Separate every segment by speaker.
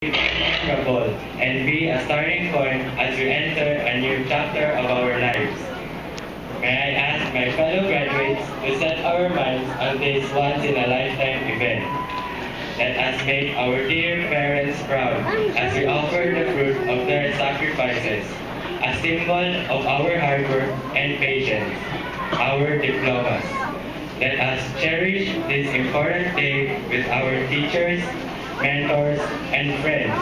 Speaker 1: memorable and be a starting point as we enter a new chapter of our lives. May I ask my fellow graduates to set our minds on this once-in-a-lifetime event. Let us make our dear parents proud as we offer the fruit of their sacrifices, a symbol of our hard work and patience, our diplomas. Let us cherish this important day with our teachers, mentors, and friends.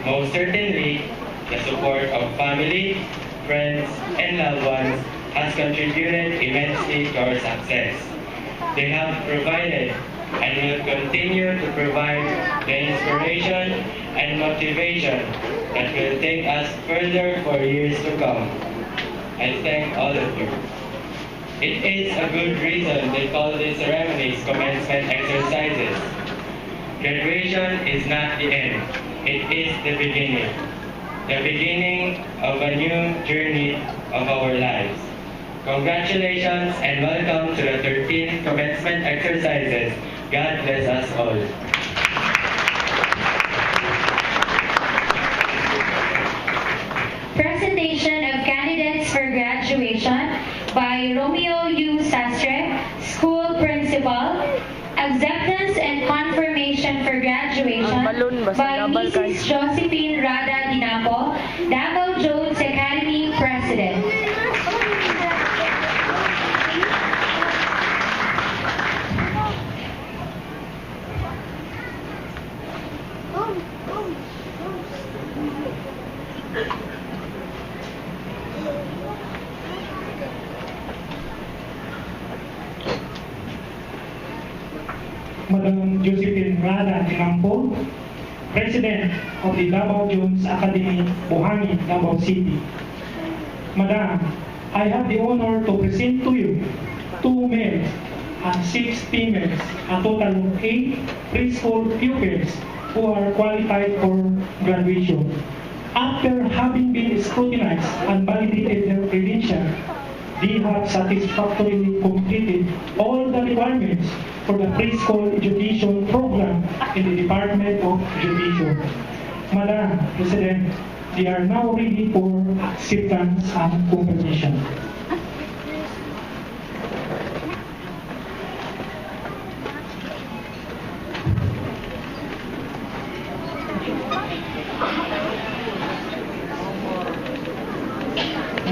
Speaker 1: Most certainly, the support of family, friends, and loved ones has contributed immensely to our success. They have provided and will continue to provide the inspiration and motivation that will take us further for years to come. I thank all of you. It is a good reason they call these ceremonies commencement exercises. Graduation is not the end, it is the beginning of a new journey of our lives. Congratulations and welcome to the 13th commencement exercises. God bless us all.
Speaker 2: Presentation of candidates for graduation by Romeo U. Sastre, School Principal. Acceptance and confirmation for graduation by Mrs. Josephine Rada Dinapo, Davao Jones Academy President.
Speaker 3: Madam Josephine Rada Dinapo, President of the Davao Jones Academy, Buhangin, Davao City. Madam, I have the honor to present to you 2 males and 6 females, a total of 8 preschool pupils who are qualified for graduation. After having been scrutinized and validated their credentials, they have satisfactorily completed all the requirements for the preschool education program in the Department of Education. Madam President, they are now ready for acceptance and confirmation.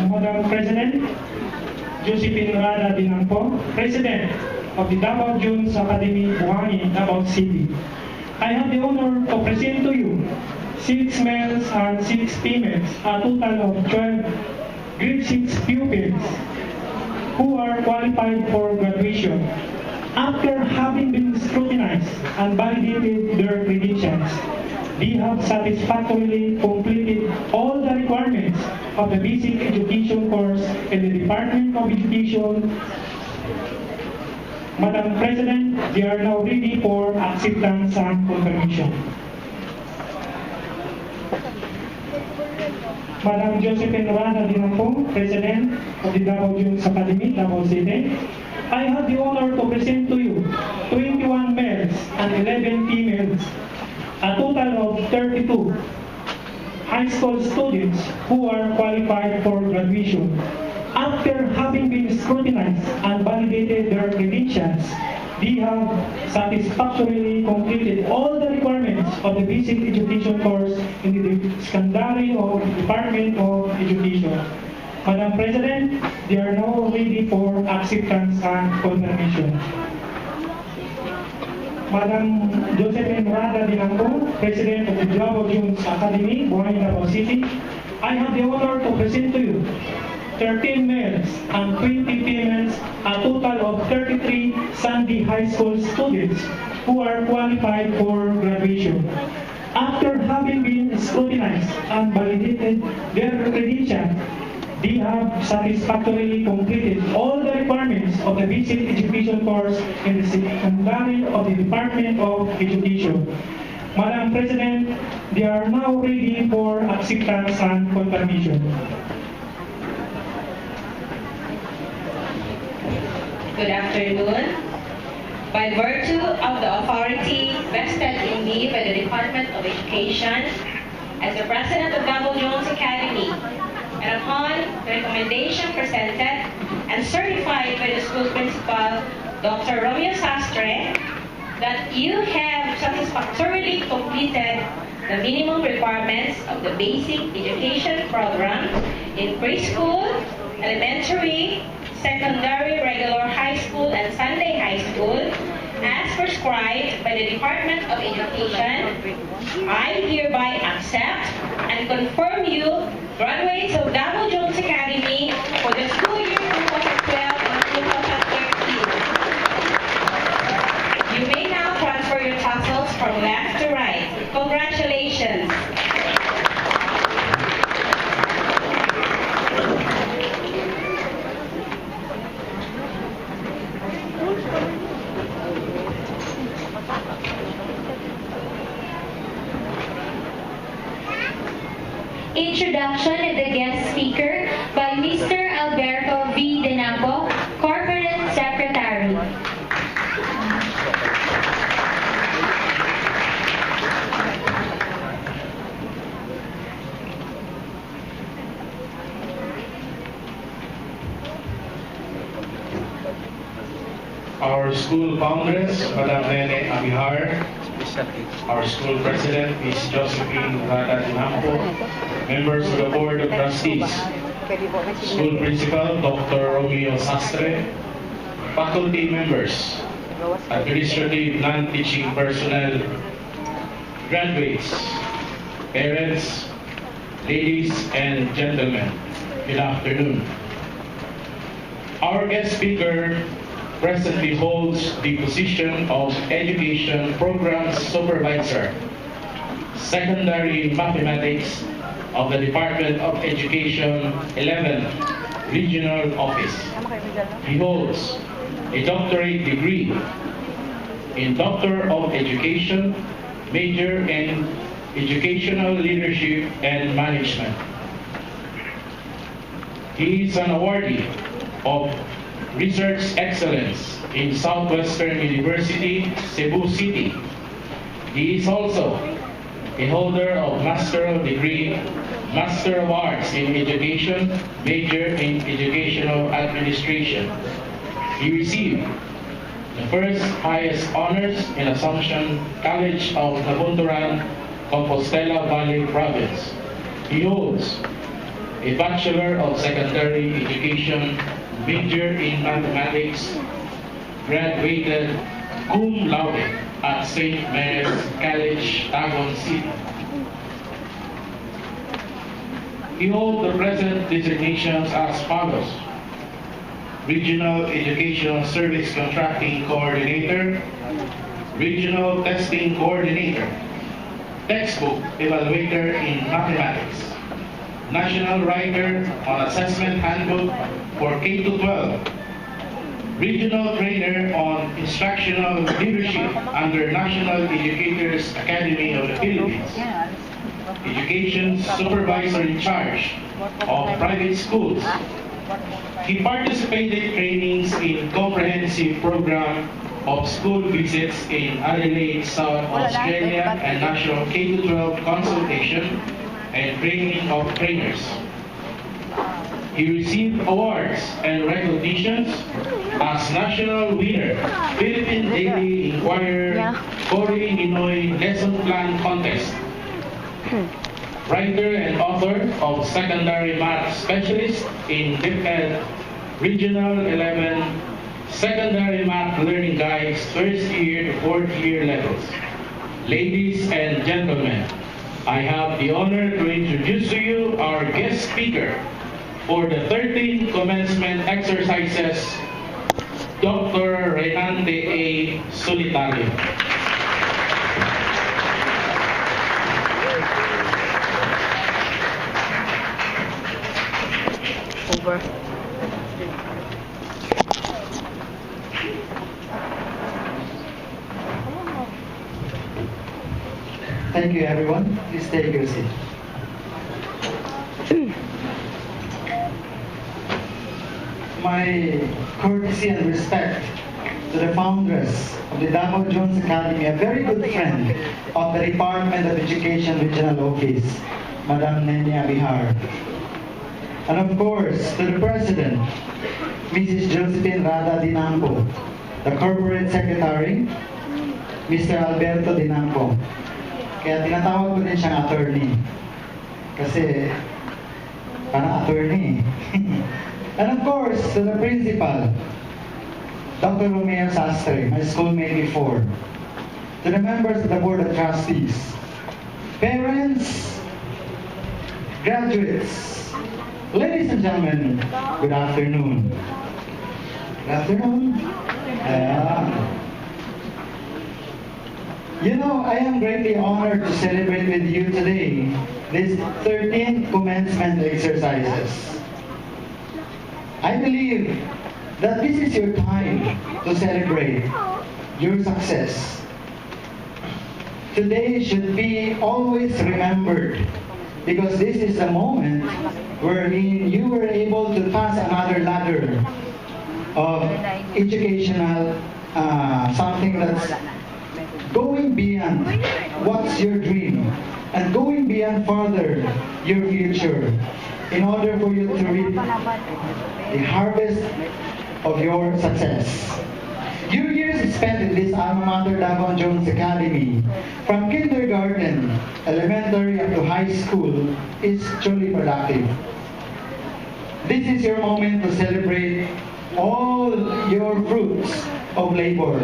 Speaker 3: Madam President, Josephine Rada Dinapo, President of the Davao Jones Academy, Buhangin, Davao City. I have the honor to present to you 6 males and 6 females, a total of 12 grade 6 pupils who are qualified for graduation. After having been scrutinized and validated their credentials, they have satisfactorily completed all the requirements of the basic education course in the Department of Education. Madam President, they are now ready for acceptance and confirmation. Madam Josephine Rada Dinapo, President of the Davao Jones Academy, Davao City. I have the honor to present to you 21 males and 11 females, a total of 32 high school students who are qualified for graduation. After having been scrutinized and validated their credentials, they have satisfactorily completed all the requirements of the basic education course in the secondary of Department of Education. Madam President, they are now ready for acceptance and confirmation. Madam Josephine Rada Dinapo, President of the Davao Jones Academy, Buhangin, Davao City. I have the honor to present to you 13 males and 20 females, a total of 33 Sandy High School students who are qualified for graduation. After having been scrutinized and validated their credentials, they have satisfactorily completed all the requirements of the basic education course in the secondary of the Department of Education. Madam President, they are now ready for acceptance and confirmation.
Speaker 4: Good afternoon. By virtue of the authority vested in me by the Department of Education as the President of Davao Jones Academy, and upon the recommendation presented and certified by the school principal, Dr. Romeo Sastre, that you have satisfactorily completed the minimum requirements of the basic education program in preschool, elementary, secondary, regular high school, and Sunday high school, as prescribed by the Department of Education, I hereby accept and confirm you graduates of Davao Jones Academy for the school year 2012 and 2013. You may now transfer your tassels from left to right. Congratulations!
Speaker 2: Introduction of the guest speaker by Mr. Alberto V. Denambo, Corporate Secretary.
Speaker 5: Our school foundress, Madam Nene Abihar, our school president, Ms. Josephine Rada Dinampo, members of the Board of Trustees, school principal, Dr. Romeo Sastre, faculty members, administrative non-teaching personnel, graduates, parents, ladies and gentlemen, good afternoon. Our guest speaker presently holds the position of Education Program Supervisor, Secondary Mathematics of the Department of Education 11th Regional Office. He holds a doctorate degree in Doctor of Education, major in Educational Leadership and Management. He is an awardee of Research Excellence in Southwestern University, Cebu City. He is also a holder of Master of Degree, Master of Arts in Education, major in Educational Administration. He received the first highest honors in Assumption College of Nabunturan, Compostela Valley Province. He holds a Bachelor of Secondary Education, major in Mathematics, graduated cum laude at St. Mary's College, Tagum City. He holds the present designations as follows: Regional Educational Service Contracting Coordinator, Regional Testing Coordinator, Textbook Evaluator in Mathematics, National Writer on Assessment Handbook for K-12, Regional Trainer on Instructional Leadership under National Educators Academy of the Philippines, Education Supervisor in charge of private schools. He participated trainings in comprehensive program of school visits in Adelaide, South Australia, and National K-12 consultation and training of trainers. He received awards and recognitions as National Winner, Philippine Daily Inquirer, Cory Ninoy Lesson Plan Contest, writer and author of Secondary Math Specialist in DepEd Regional 11 Secondary Math Learning Guides, first year to fourth year levels. Ladies and gentlemen, I have the honor to introduce to you our guest speaker for the 13th commencement exercises, Dr. Renante A. Solitario.
Speaker 6: Over.
Speaker 7: Thank you, everyone. Please take your seat. My courtesy and respect to the foundress of the Davao Jones Academy, a very good friend of the Department of Education Regional Office, Madam Nenia Bihar. And of course, to the President, Mrs. Josephine Rada Dinampo, the Corporate Secretary, Mr. Alberto Dinampo. Kaya tinatawag ko din siyang attorney. Kasi, parang attorney. And of course, to the principal, Dr. Romeo Sastre, my schoolmate before. To the members of the Board of Trustees, parents, graduates, ladies and gentlemen, good afternoon. Good afternoon. You know, I am greatly honored to celebrate with you today this 13th commencement exercises. I believe that this is your time to celebrate your success. Today should be always remembered because this is a moment wherein you were able to pass another ladder of educational something that's going beyond what's your dream and going beyond further your future in order for you to reap the harvest of your success. Your years spent in this alma mater Davao Jones Academy, from kindergarten, elementary up to high school, is truly productive. This is your moment to celebrate all your fruits of labor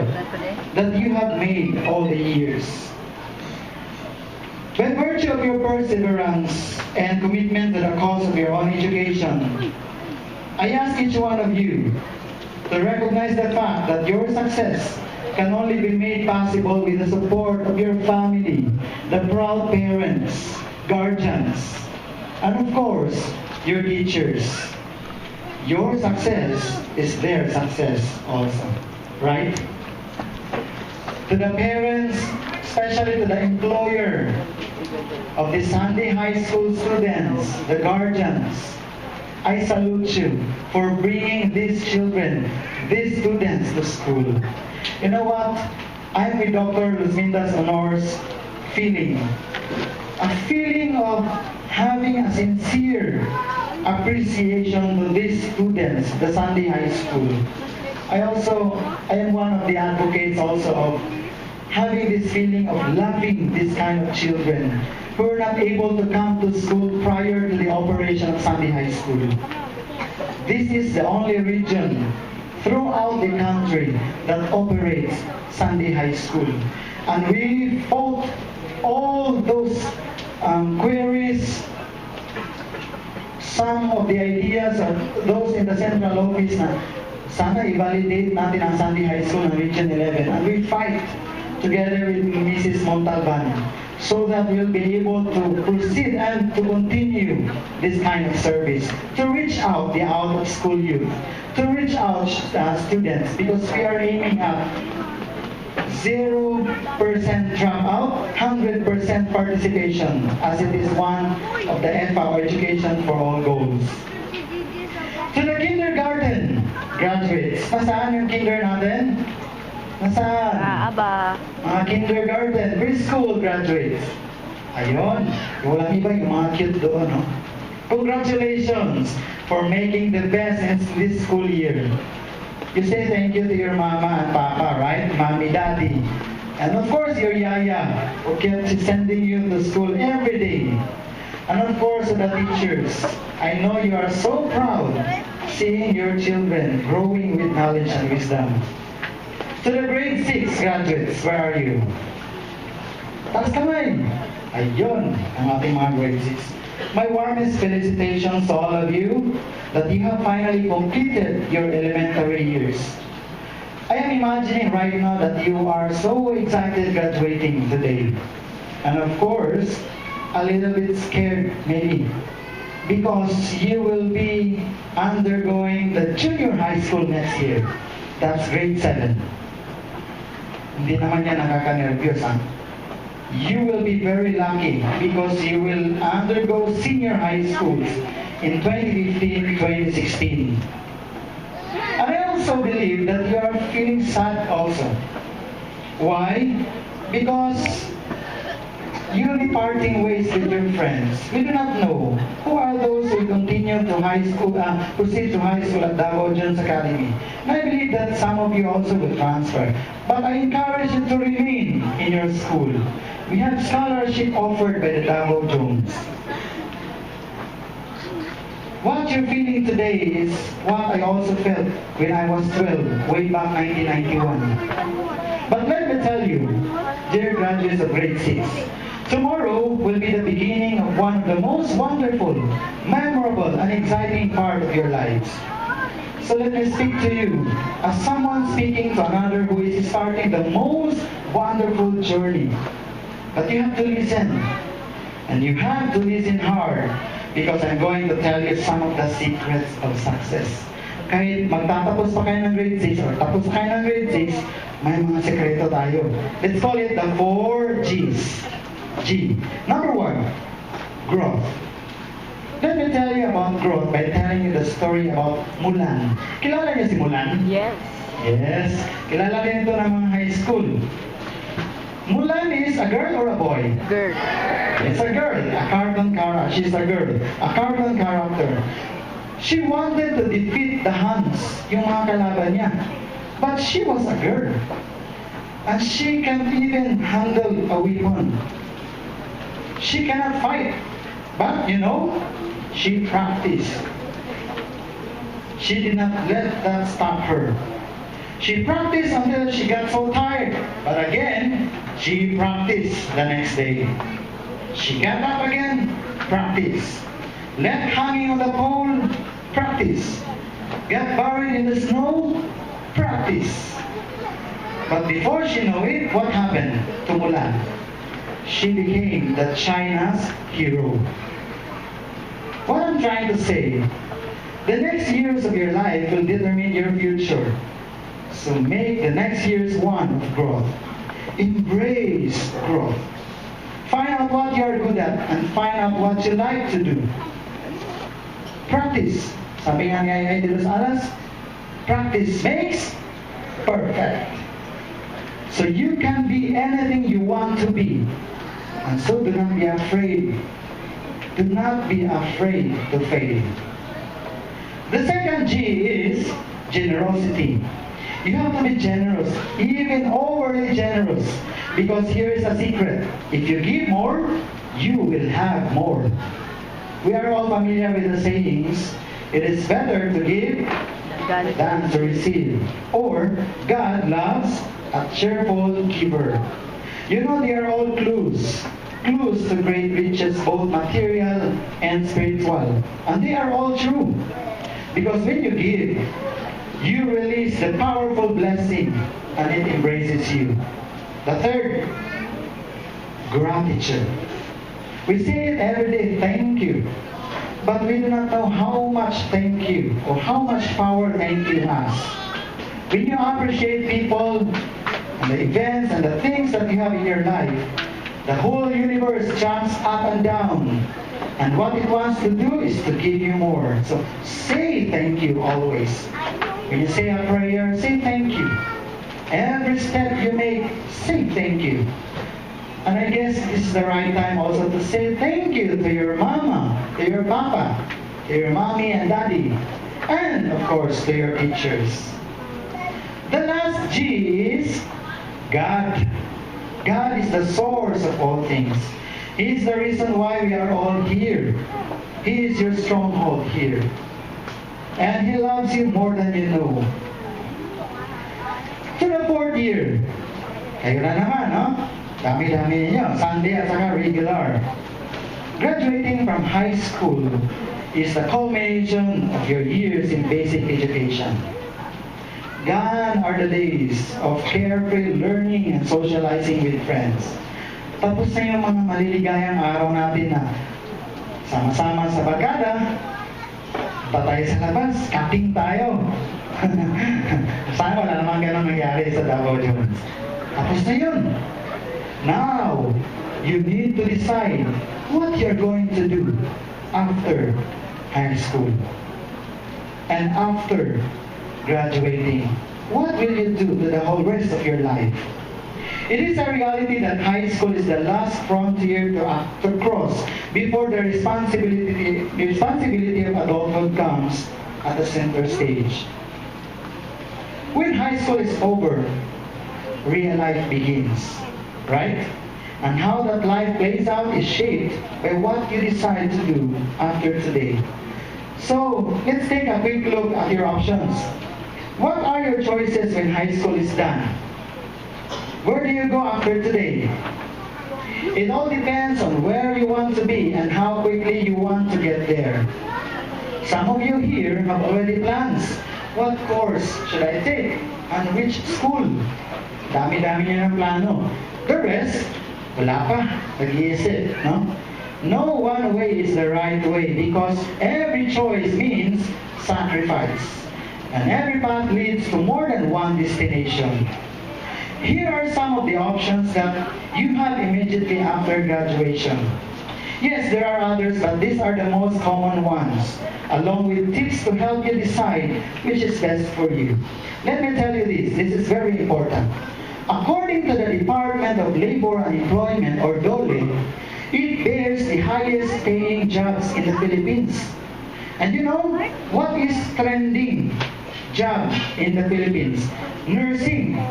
Speaker 7: that you have made all the years. By virtue of your perseverance and commitment to the cause of your own education, I ask each one of you to recognize the fact that your success can only be made possible with the support of your family, the proud parents, guardians, and of course, your teachers. Your success is their success also, right? To the parents, especially to the employer of the Sunday High School students, the guardians, I salute you for bringing these children, these students to school. You know what? I'm with Dr. Luzminda's honors feeling. A feeling of having a sincere appreciation to these students, the Sunday High School. I am one of the advocates also of having this feeling of loving this kind of children who are not able to come to school prior to the operation of Sunday High School. This is the only region throughout the country that operates Sunday High School. And we fought all those queries, some of the ideas of those in the central office na sana i-validate natin ang Sunday High School ng Region 11. And we fight together with Mrs. Montalban so that we'll be able to proceed and to continue this kind of service, to reach out the out-of-school youth, to reach out students, because we are aiming at 0% dropout, 100% participation, as it is one of the EFA, or Education for All goals. To the kindergarten graduates, nasaan yung kinder natin? Nasaan? Mga kindergarten, preschool graduates. Ayun, walang iba yung mga cute doon, no? Congratulations for making the best in this school year. You say thank you to your mama and papa, right? Mommy, daddy. And of course, your yaya, who kept sending you to school every day. And of course, the teachers. I know you are so proud seeing your children growing with knowledge and wisdom. To the grade 6 graduates, where are you? Taas kamay. Ayun, ang ating mga grade 6. My warmest felicitations to all of you that you have finally completed your elementary years. I am imagining right now that you are so excited graduating today. And of course, a little bit scared maybe, because you will be undergoing the junior high school next year. That's grade 7. Hindi naman yan nakaka-nervyos, ha? You will be very lucky because you will undergo senior high schools in 2015-2016. And I also believe that you are feeling sad also. Why? Because you'll be parting ways with your friends. We do not know who are those who continue to high school, proceed to high school at Davao Jones Academy. And I believe that some of you also will transfer. But I encourage you to remain in your school. We have scholarship offered by the Davao Jones. What you're feeling today is what I also felt when I was 12, way back 1991. But let me tell you, dear graduates of grade 6, tomorrow will be the beginning of one of the most wonderful, memorable, and exciting part of your lives. So let me speak to you as someone speaking to another who is starting the most wonderful journey. But you have to listen. And you have to listen hard because I'm going to tell you some of the secrets of success. Kahit magtatapos pa kayo ng grade 6 or tapos pa kayo ng grade 6, may mga sekreto tayo. Let's call it the 4 G's. G. Number 1, growth. Let me tell you about growth by telling you the story about Mulan. Kilala niyo si Mulan?
Speaker 6: Yes.
Speaker 7: Yes. Kilala din ito ng mga high school. Mulan is a girl or a boy?
Speaker 6: Girl.
Speaker 7: It's a girl. A cartoon character. She's a girl. A cartoon character. She wanted to defeat the Huns, yung mga kalaban niya. But she was a girl. And she can't even handle a weapon. She cannot fight. But, you know, she practiced. She did not let that stop her. She practiced until she got so tired. But again, she practiced the next day. She got up again, practice. Left hanging on the pole, practice. Got buried in the snow, practice. But before she knew it, what happened to Mulan? She became the China's hero. What I'm trying to say, the next years of your life will determine your future. So make the next years one of growth. Embrace growth. Find out what you are good at and find out what you like to do. Practice. Sabi nga ni Ay de los Alas, practice makes perfect. So you can be anything you want to be. And so do not be afraid. Do not be afraid to fail. The second G is generosity. You have to be generous, even overly generous. Because here is a secret. If you give more, you will have more. We are all familiar with the sayings, it is better to give than to receive. Or, God loves a cheerful giver. You know, they are all clues. Clues to great riches, both material and spiritual. And they are all true. Because when you give, you release the powerful blessing and it embraces you. The third, gratitude. We say it every day, thank you. But we do not know how much thank you or how much power thank you has. When you appreciate people and the events and the things that you have in your life, the whole universe jumps up and down. And what it wants to do is to give you more. So say thank you always. When you say a prayer, say thank you. Every step you make, say thank you. And I guess this is the right time also to say thank you to your mama, to your papa, to your mommy and daddy, and of course to your teachers. The last G is God. God is the source of all things. He is the reason why we are all here. He is your stronghold here. And He loves you more than you know. To the fourth year, kayo na naman, no? Dami-dami ninyo, Sunday at saka regular. Graduating from high school is the culmination of your years in basic education. Gone are the days of carefree learning and socializing with friends. Tapos na yung mga maliligayang araw natin na sama-sama sa barkada, patay sa labas, cutting tayo. Sana wala naman ganun nangyari sa Davao Jones. Tapos na yun. Now, you need to decide what you're going to do after high school and after graduating, what will you do to the whole rest of your life? It is a reality that high school is the last frontier to cross before the responsibility of adulthood comes at the center stage. When high school is over, real life begins, right? And how that life plays out is shaped by what you decide to do after today. So, let's take a quick look at your options. What are your choices when high school is done? Where do you go after today? It all depends on where you want to be and how quickly you want to get there. Some of you here have already plans. What course should I take? And which school? Dami-dami niya ng plano. The rest, wala pa. Nag-iisip, no? No one way is the right way because every choice means sacrifice. And every path leads to more than one destination. Here are some of the options that you have immediately after graduation. Yes, there are others, but these are the most common ones, along with tips to help you decide which is best for you. Let me tell you this is very important. According to the Department of Labor and Employment, or DOLE, it bears the highest paying jobs in the Philippines. And you know, what is trending job in the Philippines? Nursing.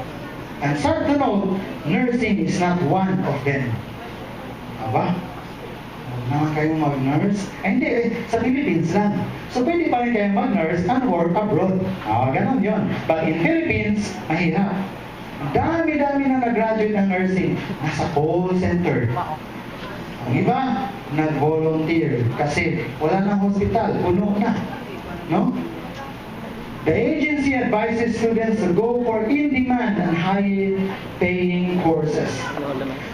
Speaker 7: And sad to note, nursing is not one of them. Aba? Huwag naman kayong mag-nurse? Ay, hindi, sa Philippines lang. So, pwede pa rin kayong mag-nurse and work abroad. Ganon yun. But in Philippines, mahirap. Dami-dami na nag-graduate ng nursing. Nasa call center. Ang iba, nag-volunteer. Kasi wala nang hospital, puno na. No? The agency advises students to go for in-demand and high-paying courses.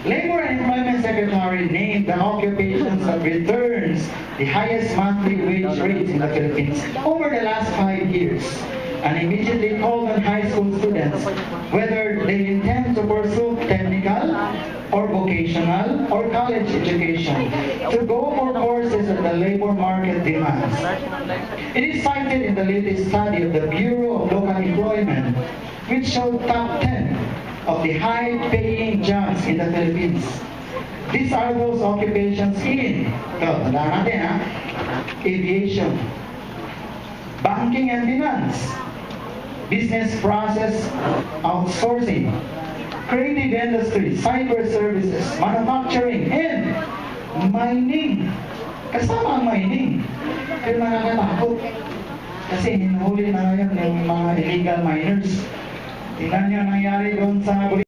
Speaker 7: Labor and Employment Secretary named the occupations that returns the highest monthly wage rates in the Philippines over the last 5 years, and immediately called on high school students whether they intend to pursue technical or vocational or college education to go for courses that the labor market demands. It is cited in the latest study of the Bureau of Local Employment, which showed top 10 of the high-paying jobs in the Philippines. These are those occupations in aviation, banking and finance, business process outsourcing, creative industry, cyber services, manufacturing, and mining. Kasama ang mining. Pero nakakatakot. Kasi hinuhuli na ngayon yung mga illegal miners. Tingnan niyo ang nangyari doon sa